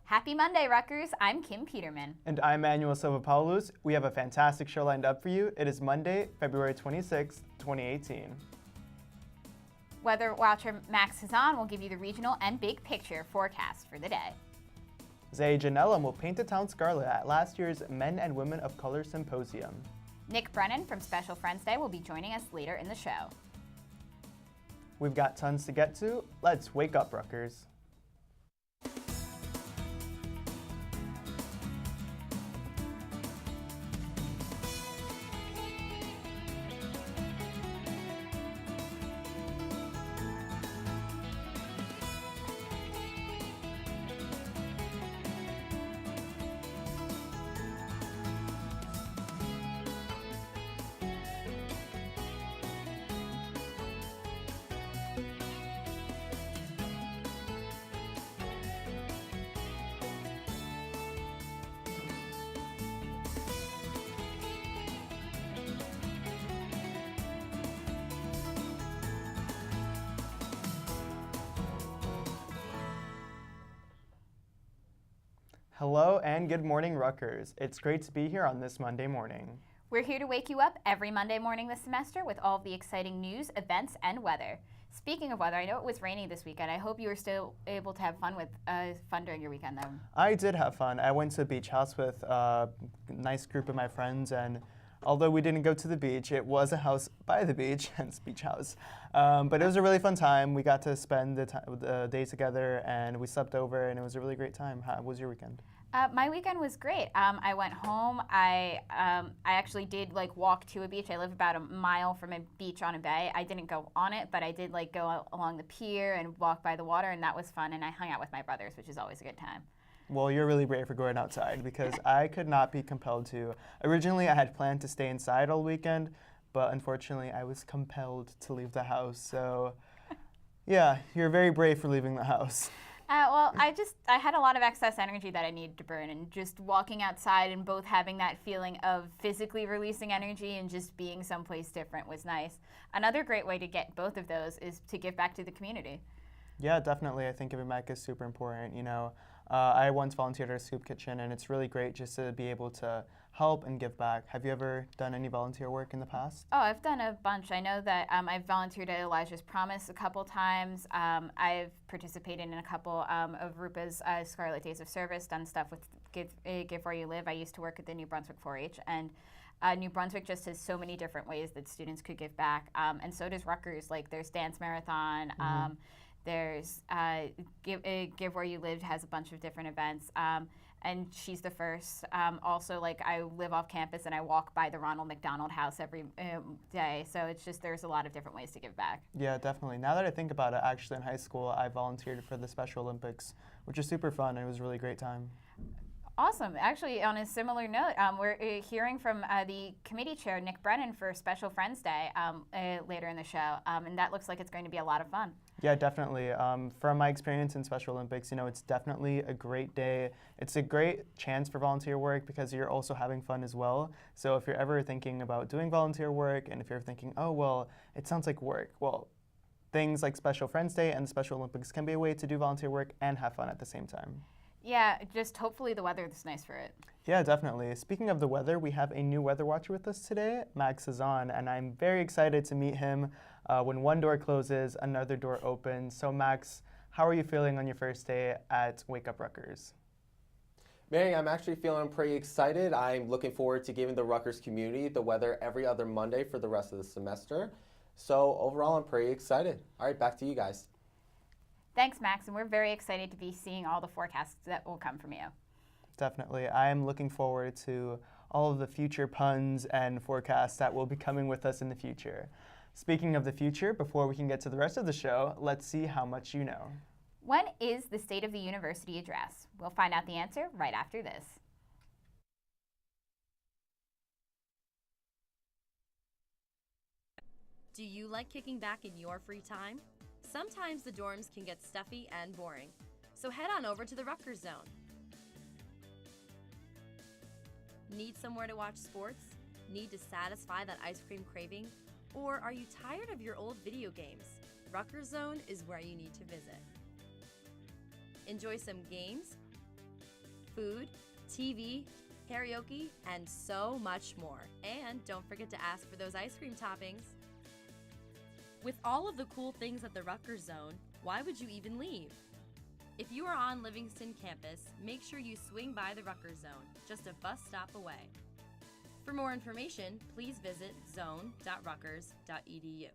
Happy Monday, Rutgers. I'm Kim Peterman. And I'm Manuel Silva-Paulus. We have a fantastic show lined up for you. It is Monday, February 26th, 2018. Weather watcher Max Hazzon will give you the regional and big picture forecast for the day. Zaijah and Nellom will paint the town scarlet at last year's Men and Women of Color Symposium. Brennan from Special Friends Day will be joining us later in the show. We've got tons to get to. Let's wake up, Rutgers. Hello and good morning, Rutgers. It's great to be here on this Monday morning. We're here to wake you up every Monday morning this semester with all of the exciting news, events, and weather. Speaking of weather, I know it was rainy this weekend. I hope you were still able to have fun during your weekend, though. I did have fun. I went to a beach house with a nice group of my friends, and although we didn't go to the beach, it was a house by the beach, hence beach house. But it was a really fun time. We got to spend the day together, and we slept over, and it was a really great time. How was your weekend? My weekend was great. I went home. I actually did walk to a beach. I live about a mile from a beach on a bay. I didn't go on it, but I did go along the pier and walk by the water, and that was fun. And I hung out with my brothers, which is always a good time. Well, you're really brave for going outside because I could not be compelled to. Originally, I had planned to stay inside all weekend, but unfortunately, I was compelled to leave the house. So, yeah, you're very brave for leaving the house. Well, I had a lot of excess energy that I needed to burn, and just walking outside and both having that feeling of physically releasing energy and just being someplace different was nice. Another great way to get both of those is to give back to the community. Yeah, definitely. I think giving back is super important. You know, I once volunteered at a soup kitchen, and it's really great just to be able to help and give back. Have you ever done any volunteer work in the past? Oh, I've done a bunch. I know that I've volunteered at Elijah's Promise a couple times. I've participated in a couple of RHEA's Scarlet Days of Service, done stuff with Give Where You Live. I used to work at the New Brunswick 4-H, and New Brunswick just has so many different ways that students could give back, and so does Rutgers. There's Dance Marathon. There's Give Where You Live has a bunch of different events, and she's the first. Also, I live off campus and I walk by the Ronald McDonald House every day, so it's just there's a lot of different ways to give back. Yeah, definitely. Now that I think about it, actually in high school I volunteered for the Special Olympics, which was super fun. It was a really great time. Awesome. Actually, on a similar note, we're hearing from the committee chair, Brennan, for Special Friends Day later in the show, and that looks like it's going to be a lot of fun. Yeah, definitely. From my experience in Special Olympics, it's definitely a great day. It's a great chance for volunteer work because you're also having fun as well. So if you're ever thinking about doing volunteer work, and if you're thinking, oh, well, it sounds like work, well, things like Special Friends Day and the Special Olympics can be a way to do volunteer work and have fun at the same time. Yeah, just hopefully the weather is nice for it. Yeah, definitely. Speaking of the weather, we have a new weather watcher with us today, Max Hazzon, and I'm very excited to meet him. When one door closes, another door opens. So Max, how are you feeling on your first day at Wake Up Rutgers? Mary, I'm actually feeling pretty excited. I'm looking forward to giving the Rutgers community the weather every other Monday for the rest of the semester. So overall, I'm pretty excited. All right, back to you guys. Thanks, Max, and we're very excited to be seeing all the forecasts that will come from you. Definitely. I am looking forward to all of the future puns and forecasts that will be coming with us in the future. Speaking of the future, before we can get to the rest of the show, let's see how much you know. When is the State of the University address? We'll find out the answer right after this. Do you like kicking back in your free time? Sometimes the dorms can get stuffy and boring, so head on over to the Rutgers Zone. Need somewhere to watch sports? Need to satisfy that ice cream craving? Or are you tired of your old video games? Rutgers Zone is where you need to visit. Enjoy some games, food, TV, karaoke, and so much more. And don't forget to ask for those ice cream toppings. With all of the cool things at the Rutgers Zone, why would you even leave? If you are on Livingston campus, make sure you swing by the Rutgers Zone, just a bus stop away. For more information, please visit zone.rutgers.edu.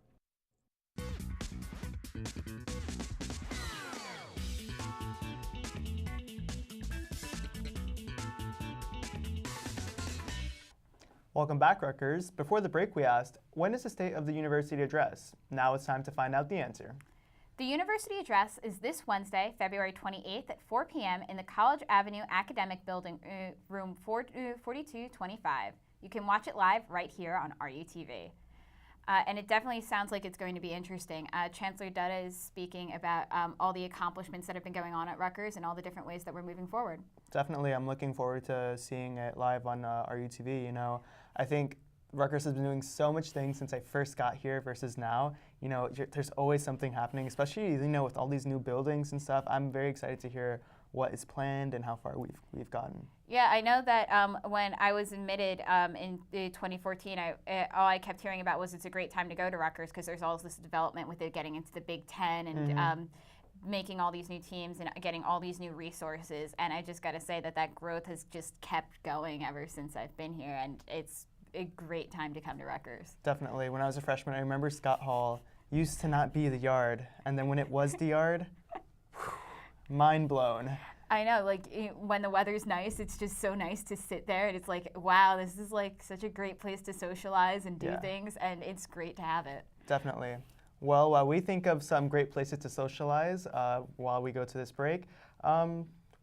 Welcome back, Rutgers. Before the break, we asked, when is the State of the University Address? Now it's time to find out the answer. The University Address is this Wednesday, February 28th at 4 p.m. in the College Avenue Academic Building, room 4225. You can watch it live right here on RUTV. And it definitely sounds like it's going to be interesting. Chancellor Dutta is speaking about all the accomplishments that have been going on at Rutgers and all the different ways that we're moving forward. Definitely, I'm looking forward to seeing it live on RUTV. You know, I think Rutgers has been doing so much things since I first got here versus now. You know, there's always something happening, especially, you know, with all these new buildings and stuff. I'm very excited to hear what is planned and how far we've gotten. Yeah, I know that when I was admitted in 2014, all I kept hearing about was it's a great time to go to Rutgers because there's all this development with it getting into the Big Ten and making all these new teams and getting all these new resources. And I just got to say that growth has just kept going ever since I've been here, and it's a great time to come to Rutgers. Definitely. When I was a freshman, I remember Scott Hall used to not be the Yard, and then when it was the Yard, mind blown. I know, like when the weather's nice, it's just so nice to sit there, and it's like, wow, this is like such a great place to socialize and do things, and it's great to have it. Definitely. Well, while we think of some great places to socialize while we go to this break,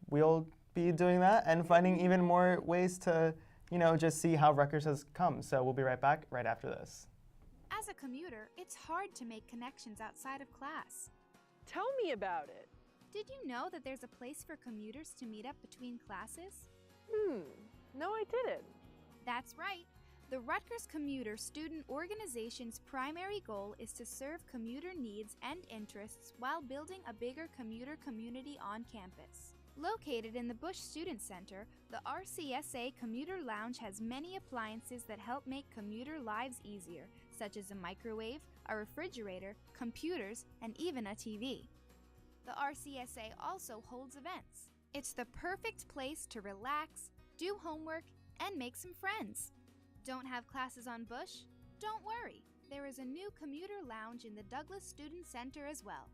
we'll be doing that and finding even more ways to, you know, just see how Rutgers has come. So we'll be right back right after this. As a commuter, it's hard to make connections outside of class. Tell me about it. Did you know that there's a place for commuters to meet up between classes? No, I didn't. That's right. The Rutgers Commuter Student Organization's primary goal is to serve commuter needs and interests while building a bigger commuter community on campus. Located in the Bush Student Center, the RCSA Commuter Lounge has many appliances that help make commuter lives easier, such as a microwave, a refrigerator, computers, and even a TV. The RCSA also holds events. It's the perfect place to relax, do homework, and make some friends. Don't have classes on Bush? Don't worry. There is a new commuter lounge in the Douglas Student Center as well.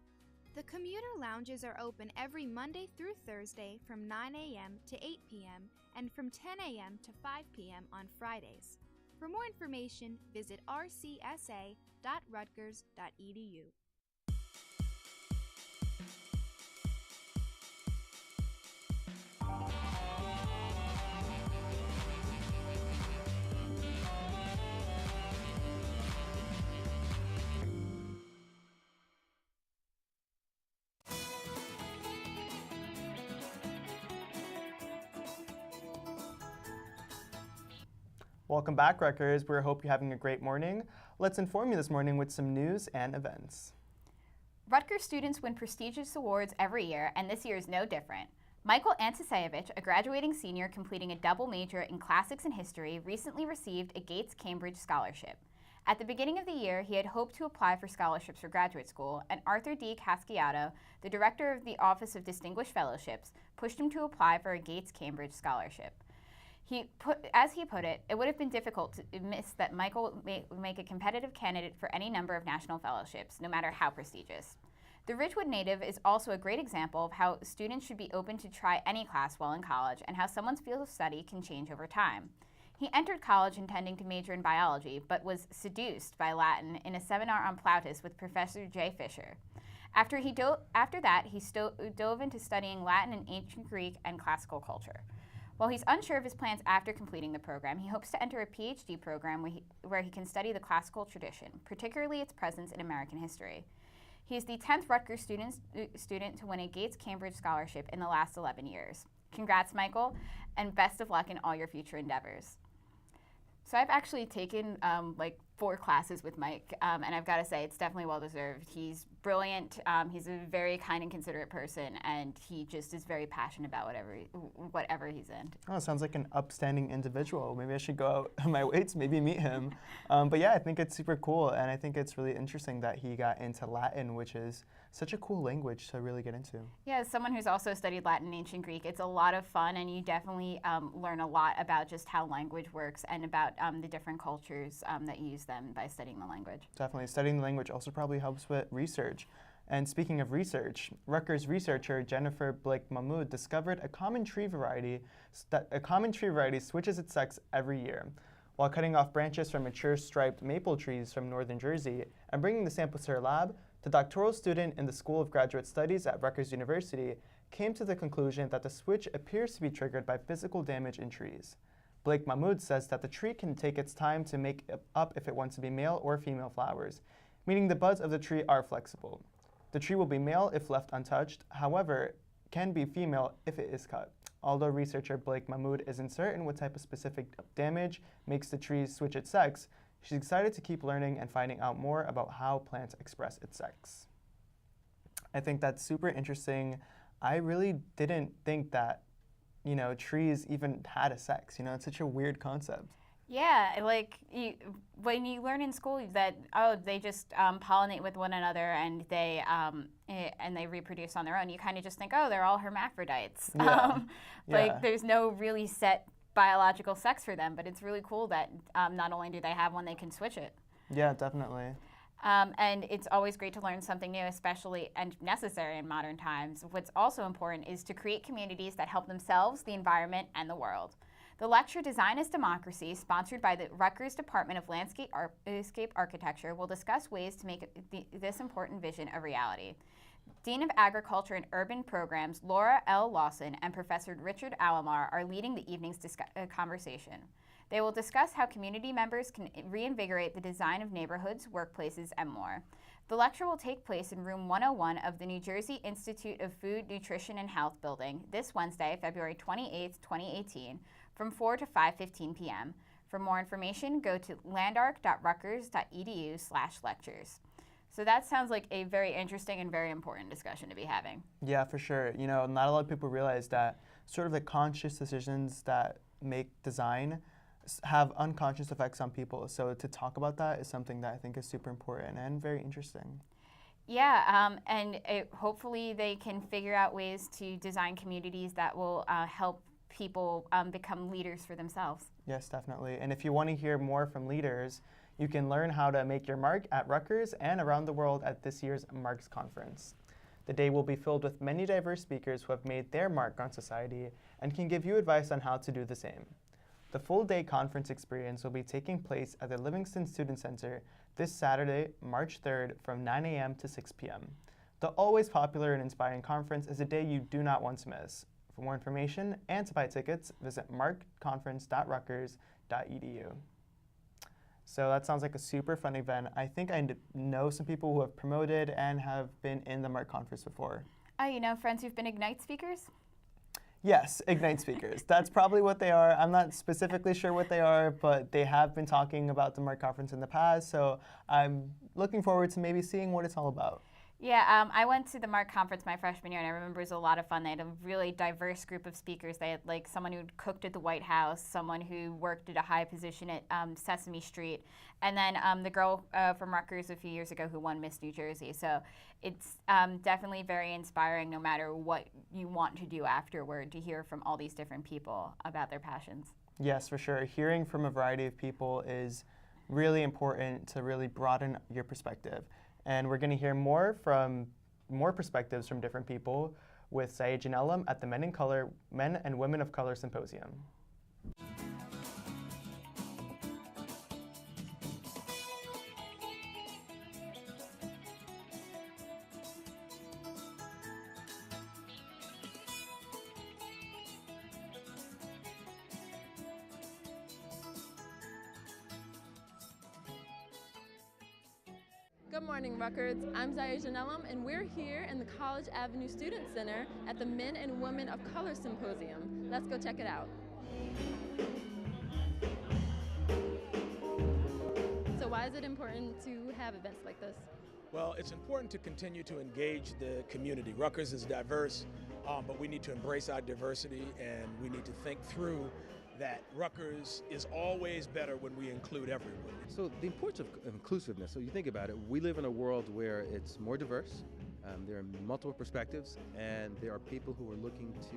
The commuter lounges are open every Monday through Thursday from 9 a.m. to 8 p.m. and from 10 a.m. to 5 p.m. on Fridays. For more information, visit rcsa.rutgers.edu. Welcome back, Rutgers. We hope you're having a great morning. Let's inform you this morning with some news and events. Rutgers students win prestigious awards every year, and this year is no different. Michael Antisevich, a graduating senior completing a double major in classics and history, recently received a Gates Cambridge scholarship. At the beginning of the year, he had hoped to apply for scholarships for graduate school, and Arthur D. Casciato, the director of the Office of Distinguished Fellowships, pushed him to apply for a Gates Cambridge scholarship. As he put it, it would have been difficult to miss that Michael would make a competitive candidate for any number of national fellowships, no matter how prestigious. The Ridgewood native is also a great example of how students should be open to try any class while in college and how someone's field of study can change over time. He entered college intending to major in biology, but was seduced by Latin in a seminar on Plautus with Professor J. Fisher. After that, he dove into studying Latin and ancient Greek and classical culture. While he's unsure of his plans after completing the program, he hopes to enter a PhD program where he can study the classical tradition, particularly its presence in American history. He is the 10th Rutgers student to win a Gates Cambridge scholarship in the last 11 years. Congrats, Michael, and best of luck in all your future endeavors. So I've actually taken 4 classes with Mike, and I've got to say it's definitely well deserved. He's brilliant. He's a very kind and considerate person, and he just is very passionate about whatever he's in. Oh, sounds like an upstanding individual. Maybe I should go out on my way to maybe meet him. But yeah, I think it's super cool, and I think it's really interesting that he got into Latin, which is such a cool language to really get into. Yeah, as someone who's also studied Latin and ancient Greek, it's a lot of fun, and you definitely learn a lot about just how language works and about the different cultures that use them by studying the language. Definitely. Studying the language also probably helps with research. And speaking of research, Rutgers researcher Jennifer Blake Mahmood discovered a common tree variety switches its sex every year. While cutting off branches from mature striped maple trees from northern Jersey and bringing the samples to her lab, the doctoral student in the School of Graduate Studies at Rutgers University came to the conclusion that the switch appears to be triggered by physical damage in trees. Blake Mahmood says that the tree can take its time to make up if it wants to be male or female flowers, meaning the buds of the tree are flexible. The tree will be male if left untouched, however, can be female if it is cut. Although researcher Blake Mahmood isn't certain what type of specific damage makes the tree switch its sex, she's excited to keep learning and finding out more about how plants express its sex. I think that's super interesting. I really didn't think that, trees even had a sex. It's such a weird concept. Yeah, like when you learn in school that they just pollinate with one another and they reproduce on their own, you kind of just think they're all hermaphrodites. Yeah. There's no really set biological sex for them, but it's really cool that not only do they have one, they can switch it. Yeah, definitely. And it's always great to learn something new, especially and necessary in modern times. What's also important is to create communities that help themselves, the environment, and the world. The lecture Design is Democracy, sponsored by the Rutgers Department of Landscape Architecture, will discuss ways to make this important vision a reality. Dean of Agriculture and Urban Programs Laura L. Lawson and Professor Richard Alomar are leading the evening's conversation. They will discuss how community members can reinvigorate the design of neighborhoods, workplaces, and more. The lecture will take place in room 101 of the New Jersey Institute of Food, Nutrition, and Health building this Wednesday, February 28, 2018, from 4 to 5:15 p.m. For more information, go to landark.rutgers.edu/lectures. So that sounds like a very interesting and very important discussion to be having. Yeah, for sure. Not a lot of people realize that sort of the conscious decisions that make design have unconscious effects on people. So to talk about that is something that I think is super important and very interesting. Yeah, and hopefully they can figure out ways to design communities that will help people become leaders for themselves. Yes, definitely. And if you want to hear more from leaders, you can learn how to make your mark at Rutgers and around the world at this year's Marks Conference. The day will be filled with many diverse speakers who have made their mark on society and can give you advice on how to do the same. The full-day conference experience will be taking place at the Livingston Student Center this Saturday, March 3rd from 9 a.m. to 6 p.m. The always popular and inspiring conference is a day you do not want to miss. For more information and to buy tickets, visit markconference.rutgers.edu. So that sounds like a super fun event. I think I know some people who have promoted and have been in the Mark Conference before. Friends who've been Ignite speakers? Yes, Ignite speakers. That's probably what they are. I'm not specifically sure what they are, but they have been talking about the Mark Conference in the past, so I'm looking forward to maybe seeing what it's all about. Yeah, I went to the Mark Conference my freshman year, and I remember it was a lot of fun. They had a really diverse group of speakers. They had someone who cooked at the White House, someone who worked at a high position at Sesame Street, and then the girl from Rutgers a few years ago who won Miss New Jersey. So it's definitely very inspiring no matter what you want to do afterward to hear from all these different people about their passions. Yes, for sure. Hearing from a variety of people is really important to really broaden your perspective. And we're going to hear more perspectives from different people with Zaijah and Nellom at the Men and Women of Color Symposium. Good morning, Rutgers. I'm Zaijah Nellom, and we're here in the College Avenue Student Center at the Men and Women of Color Symposium. Let's go check it out. So So why is it important to have events like this? Well, it's important to continue to engage the community. Rutgers is diverse, but we need to embrace our diversity, and we need to think through that Rutgers is always better when we include everyone. So the importance of inclusiveness, so you think about it, we live in a world where it's more diverse, there are multiple perspectives, and there are people who are looking to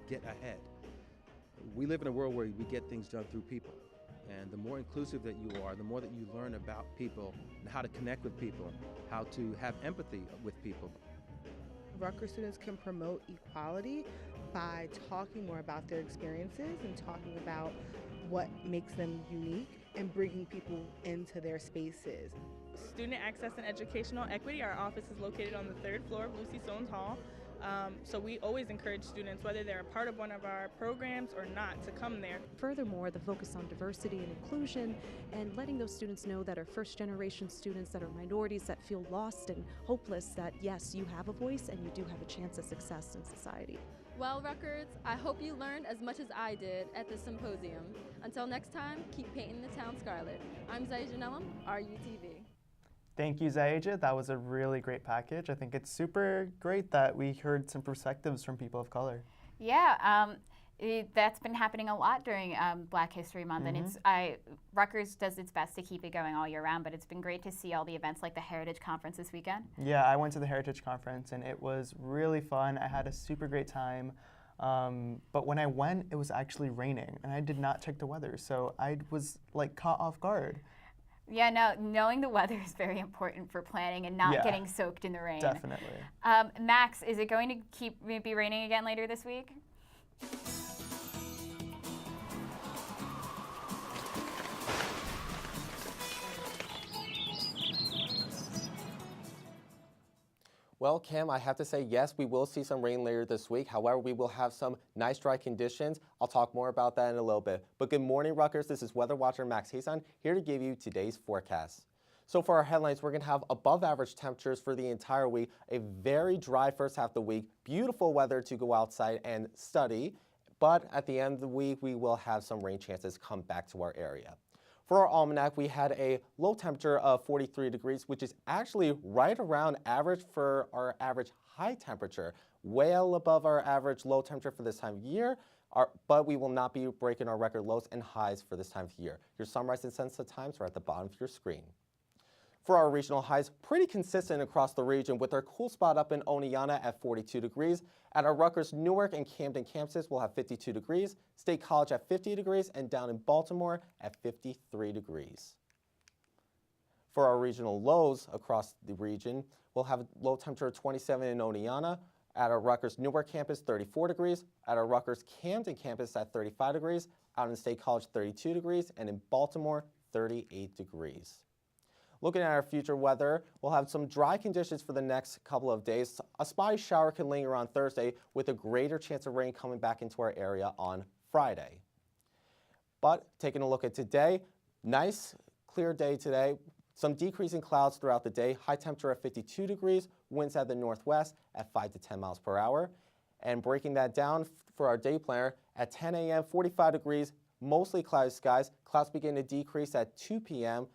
get ahead. We live in a world where we get things done through people. And the more inclusive that you are, the more that you learn about people and how to connect with people, how to have empathy with people. Rutgers students can promote equality by talking more about their experiences and talking about what makes them unique and bringing people into their spaces. Student access and educational equity, our office is located on the 3rd floor of Lucy Soanes Hall. So we always encourage students, whether they're a part of one of our programs or not, to come there. Furthermore, the focus on diversity and inclusion and letting those students know that are first-generation students, that are minorities, that feel lost and hopeless, that yes, you have a voice and you do have a chance at success in society. Well, Rutgers, I hope you learned as much as I did at the symposium. Until next time, keep painting the town scarlet. I'm Zaijah Nellom, RUTV. Thank you, Zaijah. That was a really great package. I think it's super great that we heard some perspectives from people of color. Yeah, that's been happening a lot during Black History Month, and Rutgers does its best to keep it going all year round, but it's been great to see all the events like the Heritage Conference this weekend. Yeah, I went to the Heritage Conference, and it was really fun. I had a super great time. But when I went, it was actually raining, and I did not check the weather, so I was like caught off guard. Yeah, no, knowing the weather is very important for planning and not getting soaked in the rain. Definitely. Max, is it going to be raining again later this week? Well, Cam, I have to say, yes, we will see some rain later this week. However, we will have some nice dry conditions. I'll talk more about that in a little bit. But good morning, Rutgers. This is weather watcher Max Hazzon here to give you today's forecast. So for our headlines, we're going to have above average temperatures for the entire week, a very dry first half of the week, beautiful weather to go outside and study. But at the end of the week, we will have some rain chances come back to our area. For our almanac, we had a low temperature of 43 degrees, which is actually right around average for our average high temperature, well above our average low temperature for this time of year, but we will not be breaking our record lows and highs for this time of year. Your sunrise and sunset times are at the bottom of your screen. For our regional highs, pretty consistent across the region with our cool spot up in Oneonta at 42 degrees. At our Rutgers, Newark, and Camden campuses, we'll have 52 degrees. State College at 50 degrees, and down in Baltimore at 53 degrees. For our regional lows across the region, we'll have a low temperature of 27 in Oneonta. At our Rutgers Newark campus, 34 degrees. At our Rutgers Camden campus at 35 degrees. Out in State College, 32 degrees. And in Baltimore, 38 degrees. Looking at our future weather, we'll have some dry conditions for the next couple of days. A spotty shower can linger on Thursday with a greater chance of rain coming back into our area on Friday. But taking a look at today, nice clear day today. Some decreasing clouds throughout the day. High temperature at 52 degrees, winds at the northwest at 5 to 10 miles per hour. And breaking that down for our day planner, at 10 a.m., 45 degrees, mostly cloudy skies. Clouds begin to decrease at 2 p.m.,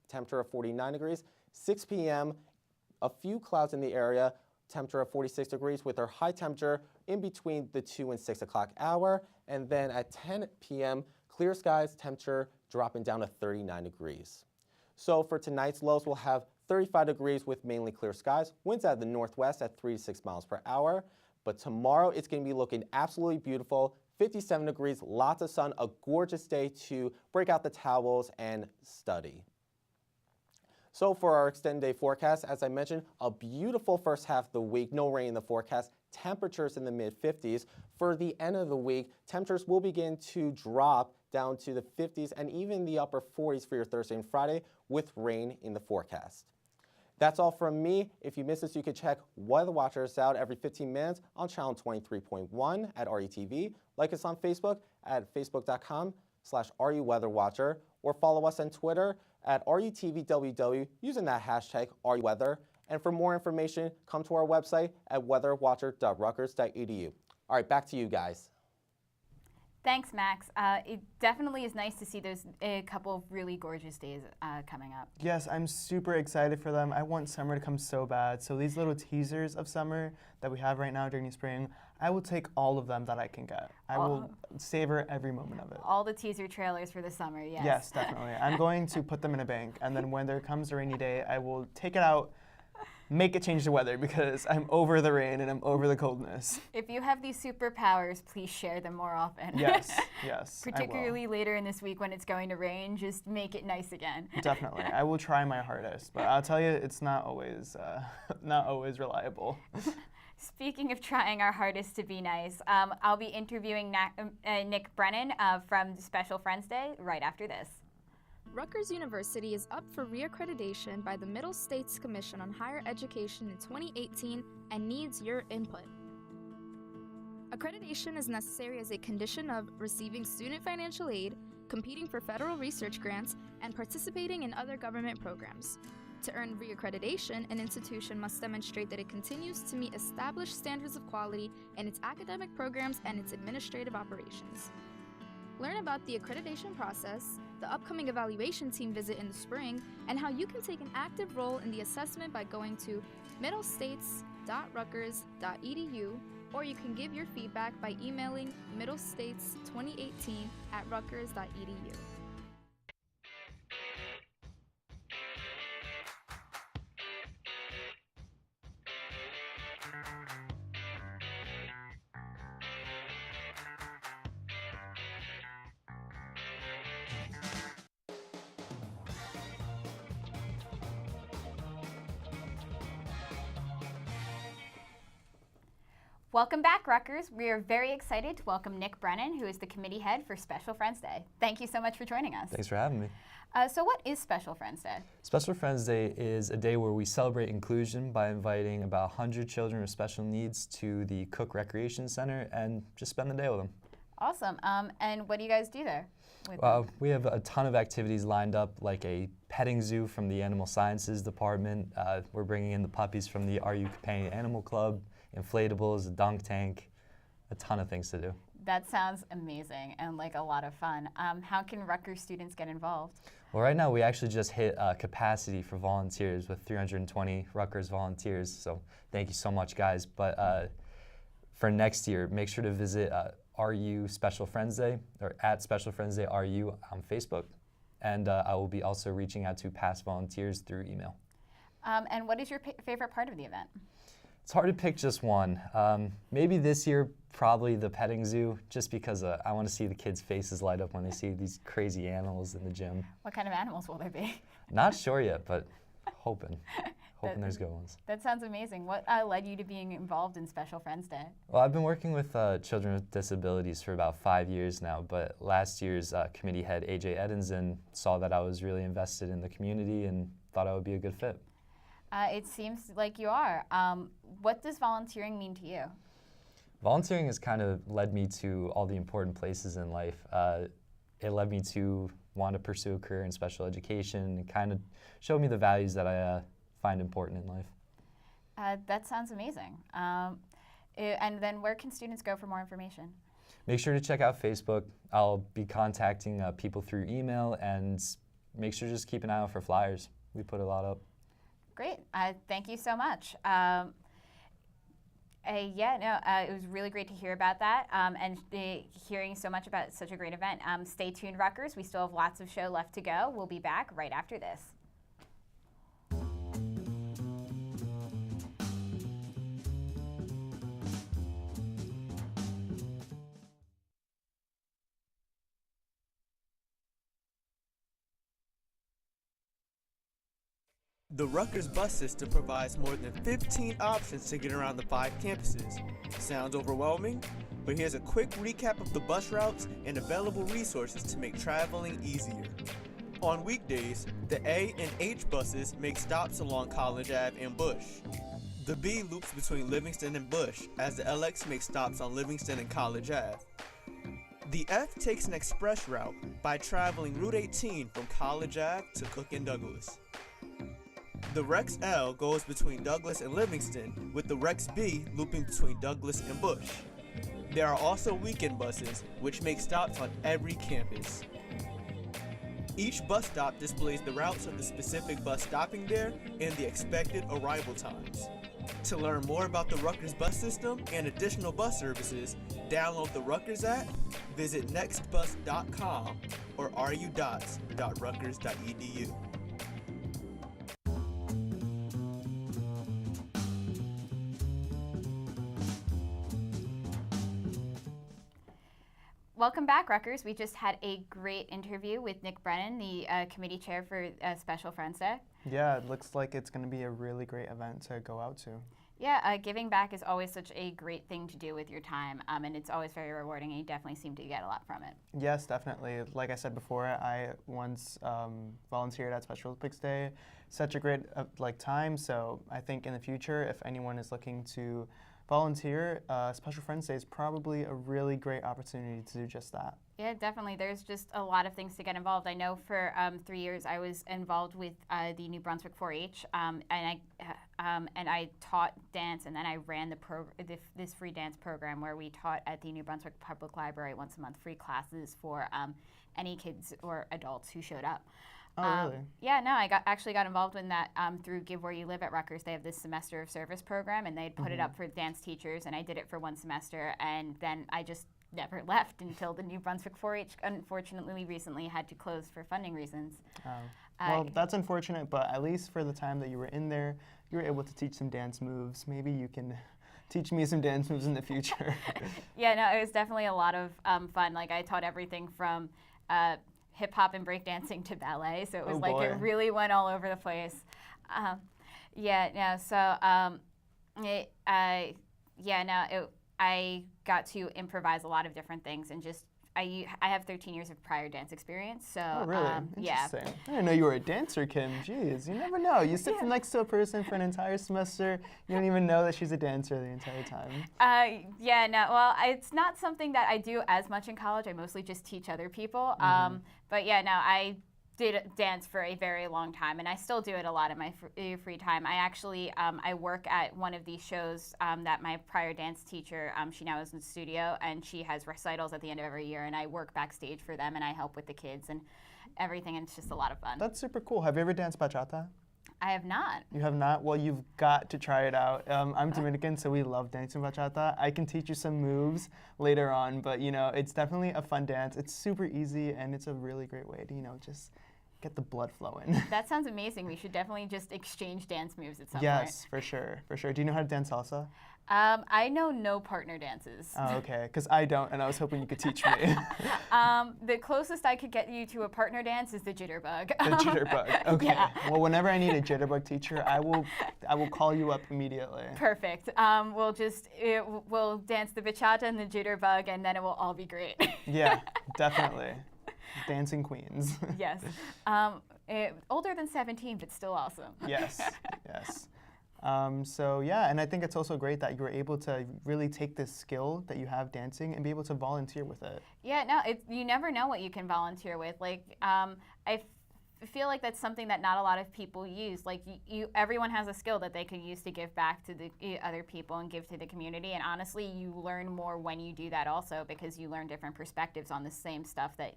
temperature of 49 degrees. 6 p.m., a few clouds in the area, temperature of 46 degrees with our high temperature in between the 2 and 6 o'clock hour. And then at 10 p.m., clear skies, temperature dropping down to 39 degrees. So for tonight's lows, we'll have 35 degrees with mainly clear skies, winds out of the northwest at 3 to 6 miles per hour. But tomorrow, it's going to be looking absolutely beautiful. 57 degrees, lots of sun, a gorgeous day to break out the towels and study. So for our extended day forecast, as I mentioned, a beautiful first half of the week, no rain in the forecast, temperatures in the mid-50s. For the end of the week, temperatures will begin to drop down to the 50s and even the upper 40s for your Thursday and Friday with rain in the forecast. That's all from me. If you missed this, you can check Weather Watchers out every 15 minutes on channel 23.1 at RETV. Like us on Facebook at facebook.com/RUWeatherWatcher or follow us on Twitter at RUTVWW using that hashtag RUWeather. And for more information, come to our website at weatherwatcher.rutgers.edu. All right, back to you guys. Thanks, Max. It definitely is nice to see those a couple of really gorgeous days coming up. Yes, I'm super excited for them. I want summer to come so bad. So these little teasers of summer that we have right now during the spring, I will take all of them that I can get. I will savor every moment of it. All the teaser trailers for the summer, yes. Yes, definitely. I'm going to put them in a bank, and then when there comes a rainy day, I will take it out, make it change the weather, because I'm over the rain and I'm over the coldness. If you have these superpowers, please share them more often. Yes, yes. Particularly later in this week when it's going to rain, just make it nice again. Definitely. I will try my hardest, but I'll tell you, it's not always reliable. Speaking of trying our hardest to be nice, I'll be interviewing Nick Brennan from Special Friends Day right after this. Rutgers University is up for reaccreditation by the Middle States Commission on Higher Education in 2018 and needs your input. Accreditation is necessary as a condition of receiving student financial aid, competing for federal research grants, and participating in other government programs. To earn reaccreditation, an institution must demonstrate that it continues to meet established standards of quality in its academic programs and its administrative operations. Learn about the accreditation process, the upcoming evaluation team visit in the spring, and how you can take an active role in the assessment by going to middlestates.rutgers.edu, or you can give your feedback by emailing middlestates2018@rutgers.edu. Welcome back, Rutgers. We are very excited to welcome Nick Brennan, who is the committee head for Special Friends Day. Thank you so much for joining us. Thanks for having me. So what is Special Friends Day? Special Friends Day is a day where we celebrate inclusion by inviting about 100 children with special needs to the Cook Recreation Center and just spend the day with them. Awesome. And what do you guys do there? We have a ton of activities lined up, like a petting zoo from the Animal Sciences Department. We're bringing in the puppies from the RHEA Companion Animal Club, inflatables, a dunk tank, a ton of things to do. That sounds amazing and like a lot of fun. How can Rutgers students get involved? Well, right now we actually just hit capacity for volunteers with 320 Rutgers volunteers, so thank you so much, guys. But for next year, make sure to visit RU Special Friends Day, or at Special Friends Day RU on Facebook. And I will be also reaching out to past volunteers through email. And what is your favorite part of the event? It's hard to pick just one. Maybe this year, probably the petting zoo, just because I want to see the kids' faces light up when they see these crazy animals in the gym. What kind of animals will there be? Not sure yet, but hoping there's good ones. That sounds amazing. What led you to being involved in Special Friends Day? Well, I've been working with children with disabilities for about 5 years now, but last year's committee head, AJ Edinson, saw that I was really invested in the community and thought I would be a good fit. It seems like you are. What does volunteering mean to you? Volunteering has kind of led me to all the important places in life. It led me to want to pursue a career in special education and kind of showed me the values that I find important in life. That sounds amazing. And then where can students go for more information? Make sure to check out Facebook. I'll be contacting people through email, and make sure to just keep an eye out for flyers. We put a lot up. Great. Thank you so much. It was really great to hear about that and hearing so much about such a great event. Stay tuned, Rutgers. We still have lots of show left to go. We'll be back right after this. The Rutgers bus system provides more than 15 options to get around the 5 campuses. Sounds overwhelming? But here's a quick recap of the bus routes and available resources to make traveling easier. On weekdays, the A and H buses make stops along College Ave and Bush. The B loops between Livingston and Bush, as the LX makes stops on Livingston and College Ave. The F takes an express route by traveling Route 18 from College Ave to Cook and Douglas. The Rex L goes between Douglas and Livingston, with the Rex B looping between Douglas and Bush. There are also weekend buses, which make stops on every campus. Each bus stop displays the routes of the specific bus stopping there and the expected arrival times. To learn more about the Rutgers bus system and additional bus services, download the Rutgers app, visit nextbus.com or rudots.rutgers.edu. Welcome back, Rutgers. We just had a great interview with Nick Brennan, the committee chair for Special Friends Day. Yeah, it looks like it's going to be a really great event to go out to. Yeah, giving back is always such a great thing to do with your time, and it's always very rewarding, and you definitely seem to get a lot from it. Yes, definitely. Like I said before, I once volunteered at Special Olympics Day. Such a great time, so I think in the future, if anyone is looking to volunteer, Special Friends Day is probably a really great opportunity to do just that. Yeah, definitely. There's just a lot of things to get involved. I know for 3 years I was involved with the New Brunswick 4-H, and I taught dance, and then I ran this free dance program where we taught at the New Brunswick Public Library once a month, free classes for any kids or adults who showed up. Oh, really? Yeah, no, I actually got involved in that through Give Where You Live at Rutgers. They have this semester of service program, and they'd put it up for dance teachers, and I did it for 1 semester, and then I just never left until the New Brunswick 4-H unfortunately recently had to close for funding reasons. Well, that's unfortunate, but at least for the time that you were in there, you were able to teach some dance moves. Maybe you can teach me some dance moves in the future. Yeah, no, it was definitely a lot of fun. Like, I taught everything from hip hop and breakdancing to ballet, so it was it really went all over the place. I got to improvise a lot of different things, and just I have 13 years of prior dance experience, so oh, really? yeah. Interesting. I didn't know you were a dancer, Kim. Jeez, you never know. You sit next to a person for an entire semester, you don't even know that she's a dancer the entire time. Yeah, no, well, it's not something that I do as much in college. I mostly just teach other people. But yeah, no, I did dance for a very long time, and I still do it a lot in my free time. I actually, I work at one of these shows that my prior dance teacher, she now is in the studio, and she has recitals at the end of every year, and I work backstage for them, and I help with the kids and everything, and it's just a lot of fun. That's super cool. Have you ever danced bachata? I have not. You have not? Well, you've got to try it out. I'm Dominican, so we love dancing bachata. I can teach you some moves later on, but it's definitely a fun dance. It's super easy, and it's a really great way to, just get the blood flowing. That sounds amazing. We should definitely just exchange dance moves at some point. Yes, for sure, for sure. Do you know how to dance salsa? I know no partner dances. Oh, okay, because I don't, and I was hoping you could teach me. The closest I could get you to a partner dance is the jitterbug. The jitterbug, okay. Yeah. Well, whenever I need a jitterbug teacher, I will call you up immediately. Perfect. We'll dance the bachata and the jitterbug, and then it will all be great. Yeah, definitely. Dancing queens. Yes. Older than 17, but still awesome. Yes, yes. So yeah, and I think it's also great that you were able to really take this skill that you have dancing and be able to volunteer with it. Yeah, no, you never know what you can volunteer with. Like, I feel like that's something that not a lot of people use. Like, everyone has a skill that they can use to give back to the other people and give to the community. And honestly, you learn more when you do that also, because you learn different perspectives on the same stuff that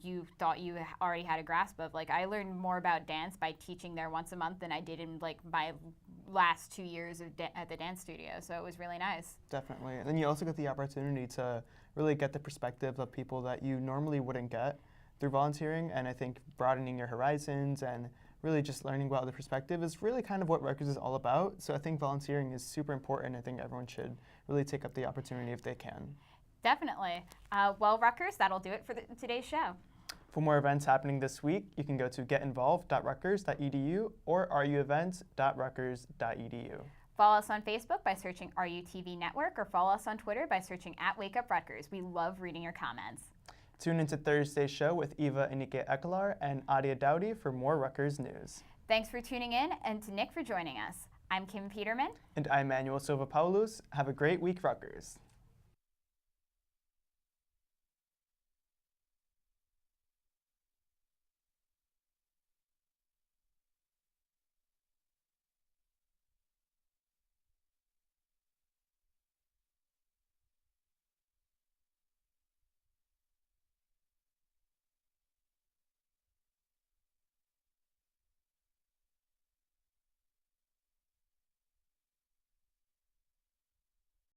you thought you already had a grasp of. Like, I learned more about dance by teaching there once a month than I did in like my last 2 years at the dance studio. So it was really nice. Definitely. And then you also get the opportunity to really get the perspective of people that you normally wouldn't get through volunteering. And I think broadening your horizons and really just learning about the perspective is really kind of what Rutgers is all about. So I think volunteering is super important. I think everyone should really take up the opportunity if they can. Definitely. Well, Rutgers, that'll do it for today's show. For more events happening this week, you can go to getinvolved.rutgers.edu or ruevents.rutgers.edu. Follow us on Facebook by searching RUTV Network, or follow us on Twitter by searching @Wake Up Rutgers. We love reading your comments. Tune into Thursday's show with Eva Inike Ekalar and Adia Dowdy for more Rutgers news. Thanks for tuning in, and to Nick for joining us. I'm Kim Peterman. And I'm Manuel Silva-Paulus. Have a great week, Rutgers.